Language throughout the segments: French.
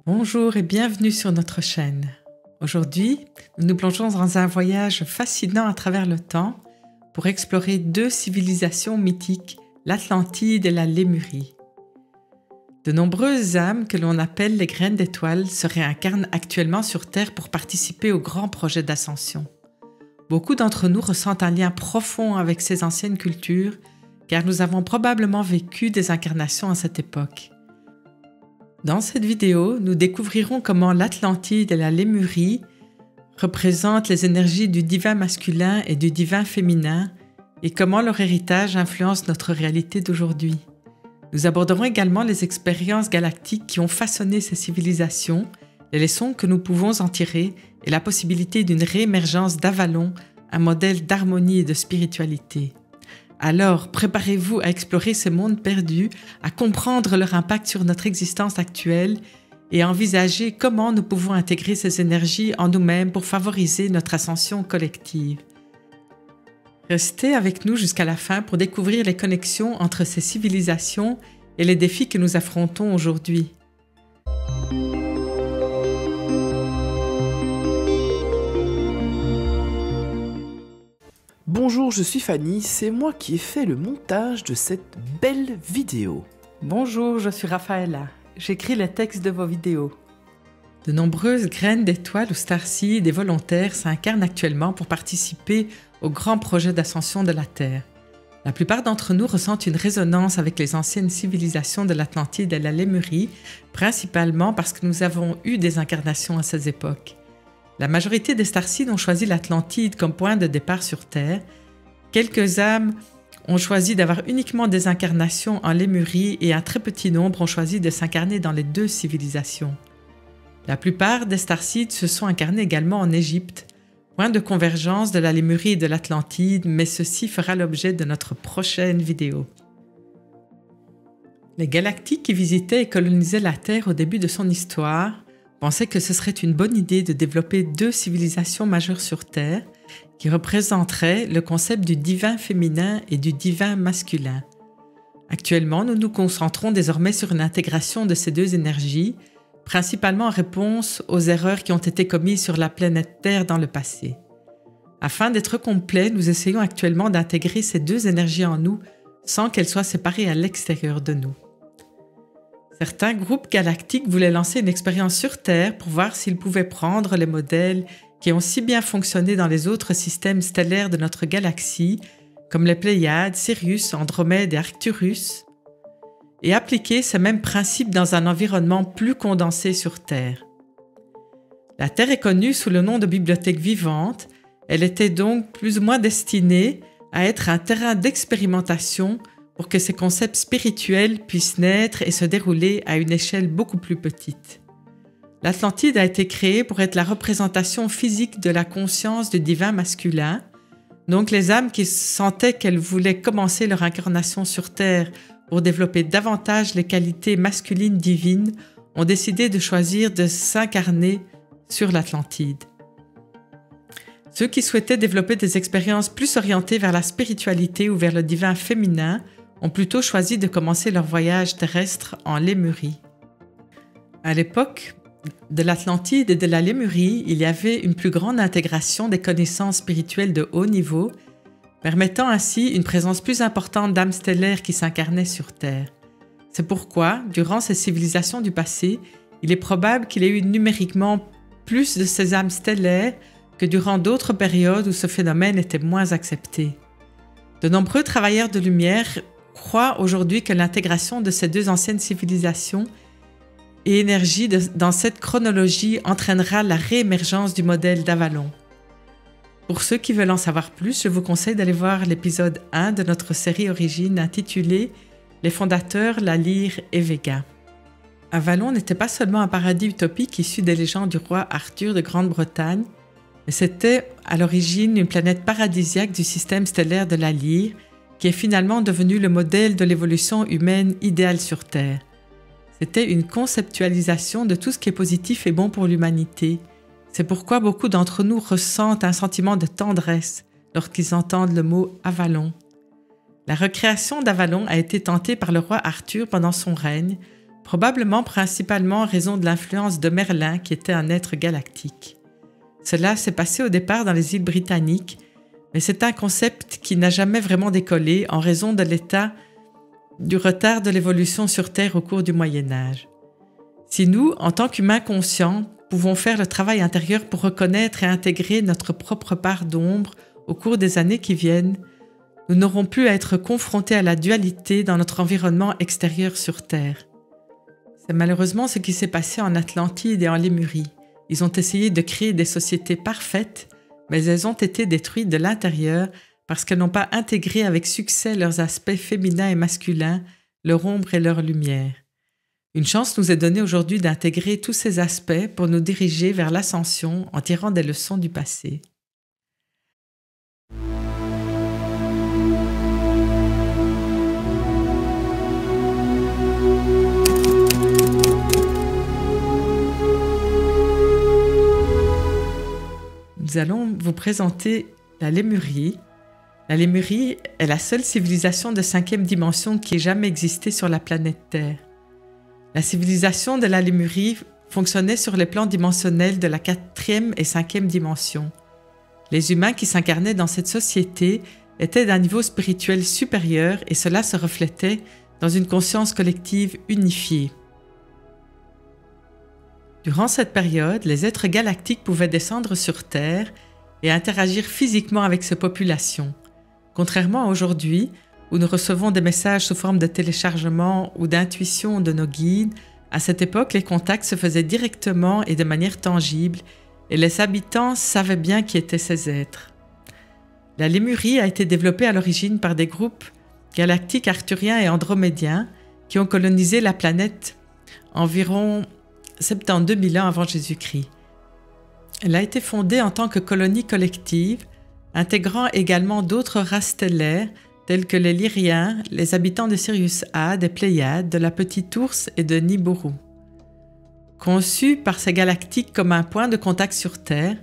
Bonjour et bienvenue sur notre chaîne. Aujourd'hui, nous nous plongeons dans un voyage fascinant à travers le temps pour explorer deux civilisations mythiques, l'Atlantide et la Lémurie. De nombreuses âmes que l'on appelle les graines d'étoiles se réincarnent actuellement sur Terre pour participer au grand projet d'ascension. Beaucoup d'entre nous ressentent un lien profond avec ces anciennes cultures car nous avons probablement vécu des incarnations à cette époque. Dans cette vidéo, nous découvrirons comment l'Atlantide et la Lémurie représentent les énergies du divin masculin et du divin féminin et comment leur héritage influence notre réalité d'aujourd'hui. Nous aborderons également les expériences galactiques qui ont façonné ces civilisations, les leçons que nous pouvons en tirer et la possibilité d'une réémergence d'Avalon, un modèle d'harmonie et de spiritualité. Alors, préparez-vous à explorer ces mondes perdus, à comprendre leur impact sur notre existence actuelle et à envisager comment nous pouvons intégrer ces énergies en nous-mêmes pour favoriser notre ascension collective. Restez avec nous jusqu'à la fin pour découvrir les connexions entre ces civilisations et les défis que nous affrontons aujourd'hui. Bonjour, je suis Fanny, c'est moi qui ai fait le montage de cette belle vidéo. Bonjour, je suis Raphaëla. J'écris les textes de vos vidéos. De nombreuses graines d'étoiles ou starseeds et volontaires s'incarnent actuellement pour participer au grand projet d'ascension de la Terre. La plupart d'entre nous ressentent une résonance avec les anciennes civilisations de l'Atlantide et la Lémurie, principalement parce que nous avons eu des incarnations à ces époques. La majorité des starseeds ont choisi l'Atlantide comme point de départ sur Terre. Quelques âmes ont choisi d'avoir uniquement des incarnations en Lémurie et un très petit nombre ont choisi de s'incarner dans les deux civilisations. La plupart des starseeds se sont incarnés également en Égypte, point de convergence de la Lémurie et de l'Atlantide, mais ceci fera l'objet de notre prochaine vidéo. Les galactiques qui visitaient et colonisaient la Terre au début de son histoire pensaient que ce serait une bonne idée de développer deux civilisations majeures sur Terre qui représenteraient le concept du divin féminin et du divin masculin. Actuellement, nous nous concentrons désormais sur une intégration de ces deux énergies, principalement en réponse aux erreurs qui ont été commises sur la planète Terre dans le passé. Afin d'être complets, nous essayons actuellement d'intégrer ces deux énergies en nous sans qu'elles soient séparées à l'extérieur de nous. Certains groupes galactiques voulaient lancer une expérience sur Terre pour voir s'ils pouvaient prendre les modèles qui ont si bien fonctionné dans les autres systèmes stellaires de notre galaxie, comme les Pléiades, Sirius, Andromède et Arcturus, et appliquer ces mêmes principes dans un environnement plus condensé sur Terre. La Terre est connue sous le nom de bibliothèque vivante, elle était donc plus ou moins destinée à être un terrain d'expérimentation pour que ces concepts spirituels puissent naître et se dérouler à une échelle beaucoup plus petite. L'Atlantide a été créée pour être la représentation physique de la conscience du divin masculin, donc les âmes qui sentaient qu'elles voulaient commencer leur incarnation sur Terre pour développer davantage les qualités masculines divines ont décidé de choisir de s'incarner sur l'Atlantide. Ceux qui souhaitaient développer des expériences plus orientées vers la spiritualité ou vers le divin féminin ont plutôt choisi de commencer leur voyage terrestre en Lémurie. À l'époque de l'Atlantide et de la Lémurie, il y avait une plus grande intégration des connaissances spirituelles de haut niveau, permettant ainsi une présence plus importante d'âmes stellaires qui s'incarnaient sur Terre. C'est pourquoi, durant ces civilisations du passé, il est probable qu'il y ait eu numériquement plus de ces âmes stellaires que durant d'autres périodes où ce phénomène était moins accepté. De nombreux travailleurs de lumière croient aujourd'hui que l'intégration de ces deux anciennes civilisations et énergies dans cette chronologie entraînera la réémergence du modèle d'Avalon. Pour ceux qui veulent en savoir plus, je vous conseille d'aller voir l'épisode 1 de notre série Origine intitulée « Les fondateurs, la lyre et Vega ». Avalon n'était pas seulement un paradis utopique issu des légendes du roi Arthur de Grande-Bretagne, mais c'était à l'origine une planète paradisiaque du système stellaire de la lyre qui est finalement devenu le modèle de l'évolution humaine idéale sur Terre. C'était une conceptualisation de tout ce qui est positif et bon pour l'humanité. C'est pourquoi beaucoup d'entre nous ressentent un sentiment de tendresse lorsqu'ils entendent le mot Avalon. La recréation d'Avalon a été tentée par le roi Arthur pendant son règne, probablement principalement en raison de l'influence de Merlin qui était un être galactique. Cela s'est passé au départ dans les îles britanniques, mais c'est un concept qui n'a jamais vraiment décollé en raison de l'état du retard de l'évolution sur Terre au cours du Moyen-Âge. Si nous, en tant qu'humains conscients, pouvons faire le travail intérieur pour reconnaître et intégrer notre propre part d'ombre au cours des années qui viennent, nous n'aurons plus à être confrontés à la dualité dans notre environnement extérieur sur Terre. C'est malheureusement ce qui s'est passé en Atlantide et en Lémurie. Ils ont essayé de créer des sociétés parfaites, mais elles ont été détruites de l'intérieur parce qu'elles n'ont pas intégré avec succès leurs aspects féminins et masculins, leur ombre et leur lumière. Une chance nous est donnée aujourd'hui d'intégrer tous ces aspects pour nous diriger vers l'ascension en tirant des leçons du passé. Nous allons vous présenter la Lémurie. La Lémurie est la seule civilisation de 5e dimension qui ait jamais existé sur la planète Terre. La civilisation de la Lémurie fonctionnait sur les plans dimensionnels de la 4e et 5e dimension. Les humains qui s'incarnaient dans cette société étaient d'un niveau spirituel supérieur et cela se reflétait dans une conscience collective unifiée. Durant cette période, les êtres galactiques pouvaient descendre sur Terre et interagir physiquement avec ces populations. Contrairement à aujourd'hui, où nous recevons des messages sous forme de téléchargement ou d'intuition de nos guides, à cette époque, les contacts se faisaient directement et de manière tangible, et les habitants savaient bien qui étaient ces êtres. La Lémurie a été développée à l'origine par des groupes galactiques arthuriens et andromédiens qui ont colonisé la planète environ 72 000 ans avant Jésus-Christ. Elle a été fondée en tant que colonie collective, intégrant également d'autres races stellaires telles que les Lyriens, les habitants de Sirius A, des Pléiades, de la Petite Ourse et de Nibiru. Conçue par ces galactiques comme un point de contact sur Terre,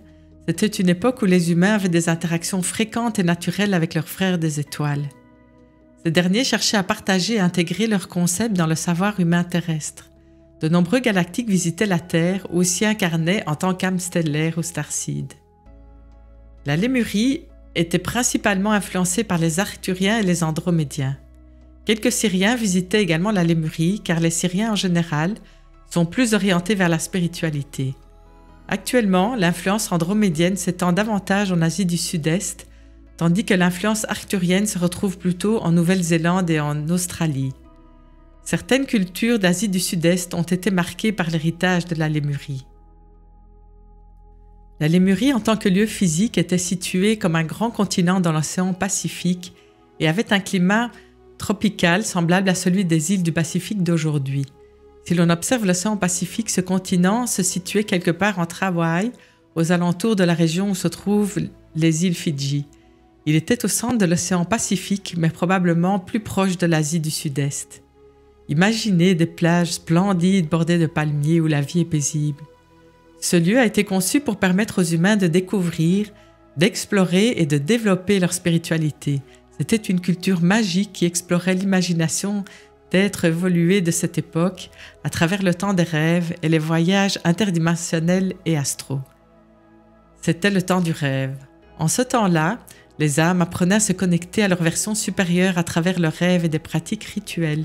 c'était une époque où les humains avaient des interactions fréquentes et naturelles avec leurs frères des étoiles. Ces derniers cherchaient à partager et intégrer leurs concepts dans le savoir humain terrestre. De nombreux galactiques visitaient la Terre ou s'y incarnaient en tant qu'âmes stellaires ou starseeds. La Lémurie était principalement influencée par les Arthuriens et les Andromédiens. Quelques Syriens visitaient également la Lémurie car les Syriens en général sont plus orientés vers la spiritualité. Actuellement, l'influence andromédienne s'étend davantage en Asie du Sud-Est, tandis que l'influence arthurienne se retrouve plutôt en Nouvelle-Zélande et en Australie. Certaines cultures d'Asie du Sud-Est ont été marquées par l'héritage de la Lémurie. La Lémurie, en tant que lieu physique, était située comme un grand continent dans l'océan Pacifique et avait un climat tropical semblable à celui des îles du Pacifique d'aujourd'hui. Si l'on observe l'océan Pacifique, ce continent se situait quelque part entre Hawaï, aux alentours de la région où se trouvent les îles Fidji. Il était au centre de l'océan Pacifique, mais probablement plus proche de l'Asie du Sud-Est. Imaginez des plages splendides bordées de palmiers où la vie est paisible. Ce lieu a été conçu pour permettre aux humains de découvrir, d'explorer et de développer leur spiritualité. C'était une culture magique qui explorait l'imagination d'êtres évolués de cette époque à travers le temps des rêves et les voyages interdimensionnels et astraux. C'était le temps du rêve. En ce temps-là, les âmes apprenaient à se connecter à leur version supérieure à travers leurs rêves et des pratiques rituelles.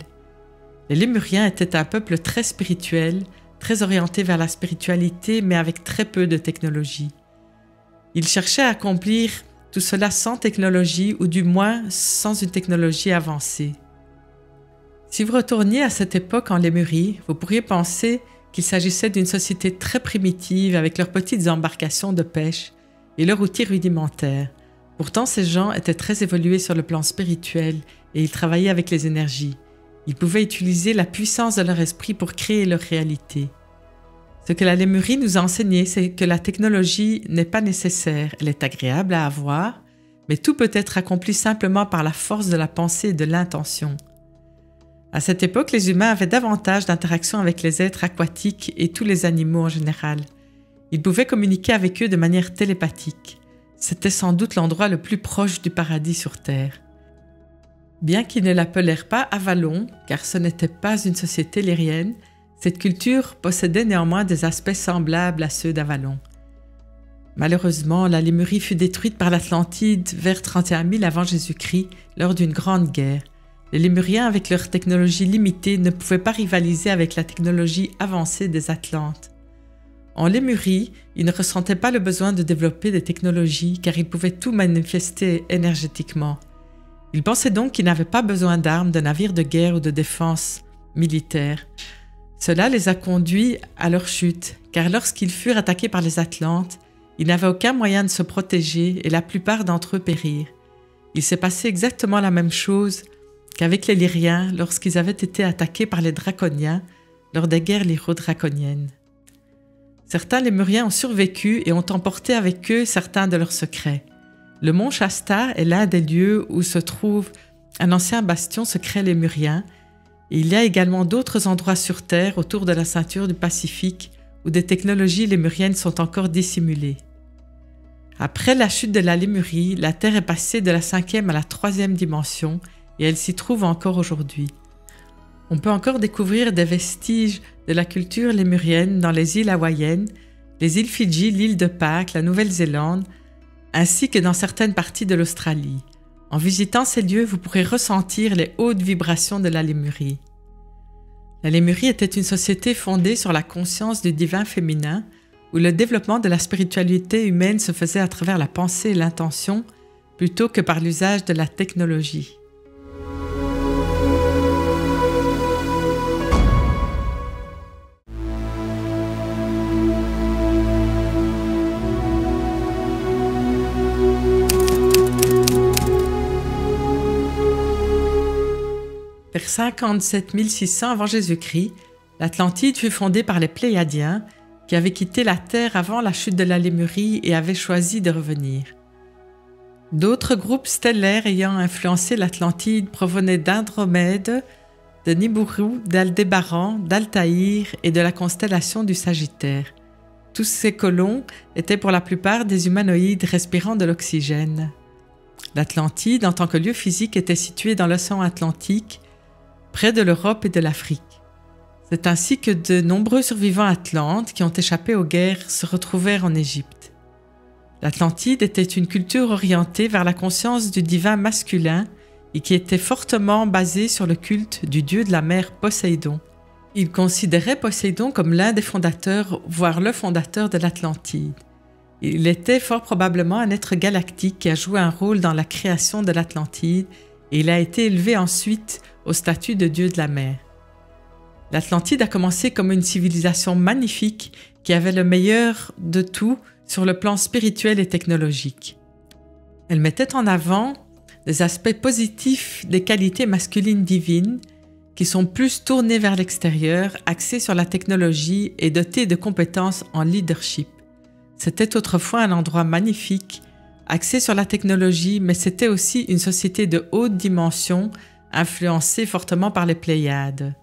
Les Lémuriens étaient un peuple très spirituel, très orienté vers la spiritualité, mais avec très peu de technologie. Ils cherchaient à accomplir tout cela sans technologie, ou du moins sans une technologie avancée. Si vous retourniez à cette époque en Lémurie, vous pourriez penser qu'il s'agissait d'une société très primitive avec leurs petites embarcations de pêche et leurs outils rudimentaires. Pourtant, ces gens étaient très évolués sur le plan spirituel et ils travaillaient avec les énergies. Ils pouvaient utiliser la puissance de leur esprit pour créer leur réalité. Ce que la Lémurie nous a enseigné, c'est que la technologie n'est pas nécessaire, elle est agréable à avoir, mais tout peut être accompli simplement par la force de la pensée et de l'intention. À cette époque, les humains avaient davantage d'interactions avec les êtres aquatiques et tous les animaux en général. Ils pouvaient communiquer avec eux de manière télépathique. C'était sans doute l'endroit le plus proche du paradis sur Terre. Bien qu'ils ne l'appelèrent pas Avalon, car ce n'était pas une société lérienne, Cette culture possédait néanmoins des aspects semblables à ceux d'Avalon. Malheureusement, la Lémurie fut détruite par l'Atlantide vers 31 000 avant Jésus-Christ lors d'une grande guerre. Les Lémuriens, avec leur technologie limitée, ne pouvaient pas rivaliser avec la technologie avancée des Atlantes. En Lémurie, ils ne ressentaient pas le besoin de développer des technologies car ils pouvaient tout manifester énergétiquement. Ils pensaient donc qu'ils n'avaient pas besoin d'armes, de navires de guerre ou de défense militaire. Cela les a conduits à leur chute, car lorsqu'ils furent attaqués par les Atlantes, ils n'avaient aucun moyen de se protéger et la plupart d'entre eux périrent. Il s'est passé exactement la même chose qu'avec les Lyriens lorsqu'ils avaient été attaqués par les Draconiens lors des guerres lyro-draconiennes. Certains Lémuriens ont survécu et ont emporté avec eux certains de leurs secrets. Le mont Shasta est l'un des lieux où se trouve un ancien bastion secret lémurien, et il y a également d'autres endroits sur Terre autour de la ceinture du Pacifique où des technologies lémuriennes sont encore dissimulées. Après la chute de la Lémurie, la Terre est passée de la 5e à la 3e dimension et elle s'y trouve encore aujourd'hui. On peut encore découvrir des vestiges de la culture lémurienne dans les îles hawaïennes, les îles Fidji, l'île de Pâques, la Nouvelle-Zélande, ainsi que dans certaines parties de l'Australie. En visitant ces lieux, vous pourrez ressentir les hautes vibrations de la Lémurie. La Lémurie était une société fondée sur la conscience du divin féminin, où le développement de la spiritualité humaine se faisait à travers la pensée et l'intention, plutôt que par l'usage de la technologie. Vers 57 600 avant Jésus-Christ, l'Atlantide fut fondée par les Pléiadiens qui avaient quitté la Terre avant la chute de la Lémurie et avaient choisi de revenir. D'autres groupes stellaires ayant influencé l'Atlantide provenaient d'Andromède, de Nibiru, d'Aldébaran, d'Altaïr et de la constellation du Sagittaire. Tous ces colons étaient pour la plupart des humanoïdes respirant de l'oxygène. L'Atlantide, en tant que lieu physique, était située dans l'océan Atlantique, près de l'Europe et de l'Afrique. C'est ainsi que de nombreux survivants atlantes qui ont échappé aux guerres se retrouvèrent en Égypte. L'Atlantide était une culture orientée vers la conscience du divin masculin et qui était fortement basée sur le culte du dieu de la mer Poséidon. Ils considéraient Poséidon comme l'un des fondateurs, voire le fondateur de l'Atlantide. Il était fort probablement un être galactique qui a joué un rôle dans la création de l'Atlantide et il a été élevé ensuite au statut de dieu de la mer. L'Atlantide a commencé comme une civilisation magnifique qui avait le meilleur de tout sur le plan spirituel et technologique. Elle mettait en avant des aspects positifs des qualités masculines divines qui sont plus tournées vers l'extérieur, axées sur la technologie et dotées de compétences en leadership. C'était autrefois un endroit magnifique, axé sur la technologie, mais c'était aussi une société de haute dimension, influencée fortement par les Pléiades.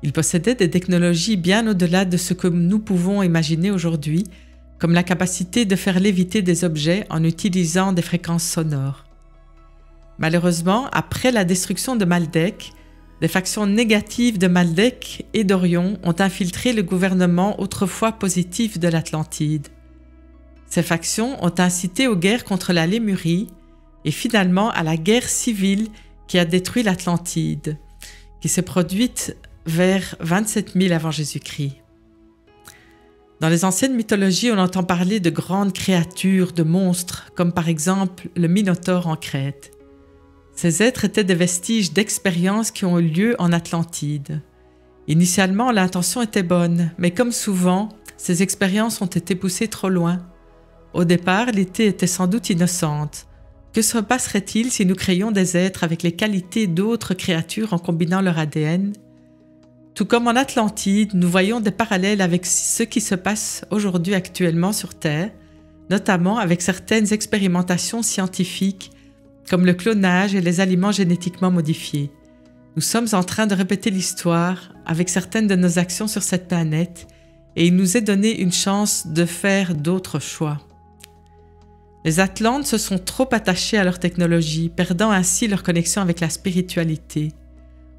Il possédait des technologies bien au-delà de ce que nous pouvons imaginer aujourd'hui, comme la capacité de faire léviter des objets en utilisant des fréquences sonores. Malheureusement, après la destruction de Maldek, des factions négatives de Maldek et d'Orion ont infiltré le gouvernement autrefois positif de l'Atlantide. Ces factions ont incité aux guerres contre la Lémurie et finalement à la guerre civile qui a détruit l'Atlantide, qui s'est produite vers 27 000 avant Jésus-Christ. Dans les anciennes mythologies, on entend parler de grandes créatures, de monstres, comme par exemple le Minotaure en Crète. Ces êtres étaient des vestiges d'expériences qui ont eu lieu en Atlantide. Initialement, l'intention était bonne, mais comme souvent, ces expériences ont été poussées trop loin. Au départ, l'idée était sans doute innocente. Que se passerait-il si nous créions des êtres avec les qualités d'autres créatures en combinant leur ADN? Tout comme en Atlantide, nous voyons des parallèles avec ce qui se passe aujourd'hui actuellement sur Terre, notamment avec certaines expérimentations scientifiques comme le clonage et les aliments génétiquement modifiés. Nous sommes en train de répéter l'histoire avec certaines de nos actions sur cette planète et il nous est donné une chance de faire d'autres choix. Les Atlantes se sont trop attachés à leur technologie, perdant ainsi leur connexion avec la spiritualité.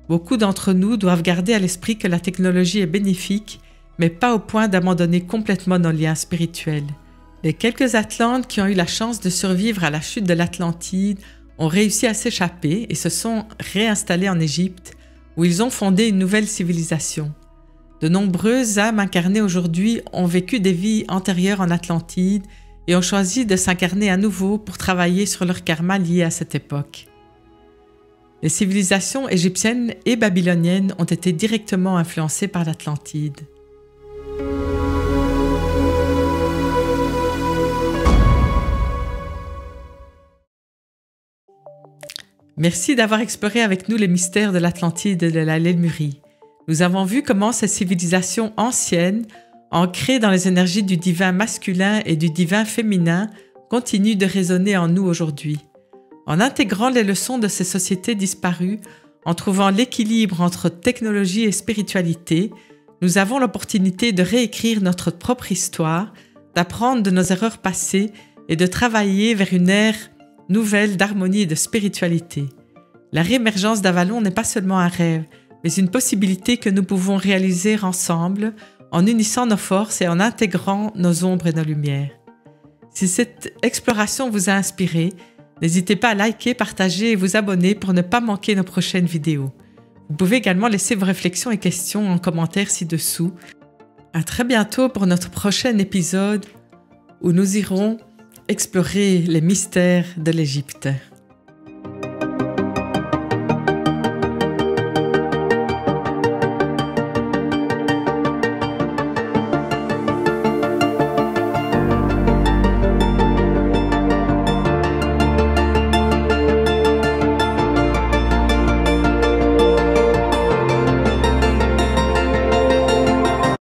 Beaucoup d'entre nous doivent garder à l'esprit que la technologie est bénéfique, mais pas au point d'abandonner complètement nos liens spirituels. Les quelques Atlantes qui ont eu la chance de survivre à la chute de l'Atlantide ont réussi à s'échapper et se sont réinstallés en Égypte, où ils ont fondé une nouvelle civilisation. De nombreuses âmes incarnées aujourd'hui ont vécu des vies antérieures en Atlantide et ont choisi de s'incarner à nouveau pour travailler sur leur karma lié à cette époque. Les civilisations égyptiennes et babyloniennes ont été directement influencées par l'Atlantide. Merci d'avoir exploré avec nous les mystères de l'Atlantide et de la Lémurie. Nous avons vu comment ces civilisations anciennes, ancrées dans les énergies du divin masculin et du divin féminin, continuent de résonner en nous aujourd'hui. En intégrant les leçons de ces sociétés disparues, en trouvant l'équilibre entre technologie et spiritualité, nous avons l'opportunité de réécrire notre propre histoire, d'apprendre de nos erreurs passées et de travailler vers une ère nouvelle d'harmonie et de spiritualité. La réémergence d'Avalon n'est pas seulement un rêve, mais une possibilité que nous pouvons réaliser ensemble en unissant nos forces et en intégrant nos ombres et nos lumières. Si cette exploration vous a inspiré, n'hésitez pas à liker, partager et vous abonner pour ne pas manquer nos prochaines vidéos. Vous pouvez également laisser vos réflexions et questions en commentaire ci-dessous. À très bientôt pour notre prochain épisode où nous irons explorer les mystères de l'Égypte.